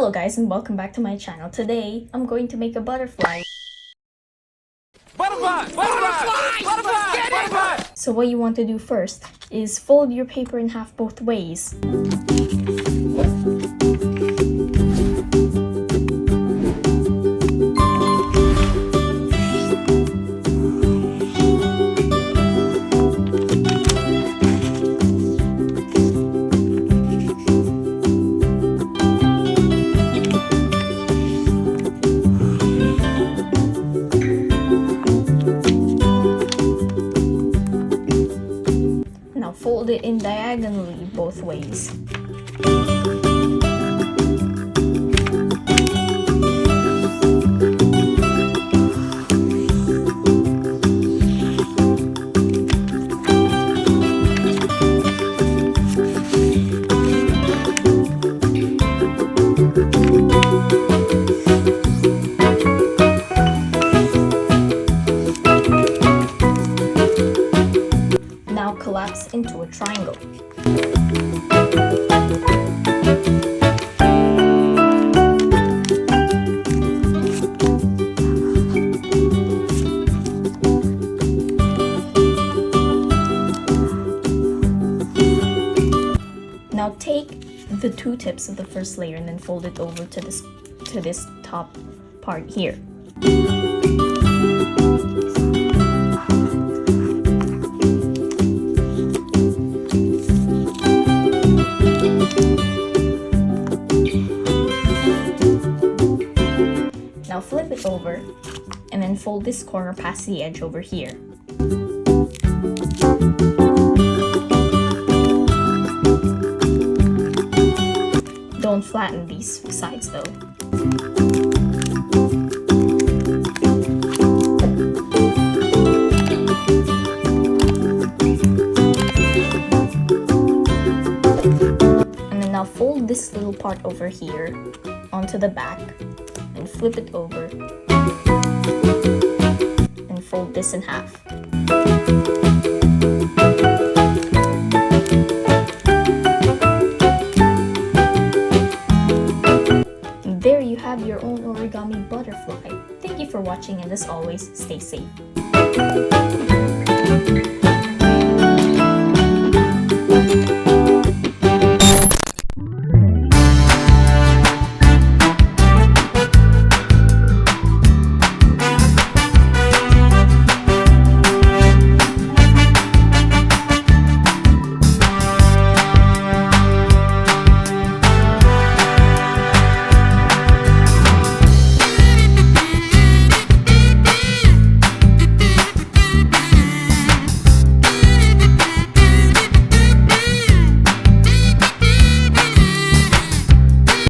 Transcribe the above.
Hello guys and welcome back to my channel. Today, I'm going to make a butterfly. Butterfly! Butterfly! Butterfly! Butterfly! So what you want to do first is fold your paper in half both ways. Now fold it in diagonally both ways. Now collapse into a triangle. Now take the two tips of the first layer and then fold it over to this top part here. Now flip it over and then fold this corner past the edge over here. Don't flatten these sides though. And then now fold this little part over here onto the back and flip it over and fold this in half. And there you have your own origami butterfly. Thank you for watching and as always, stay safe.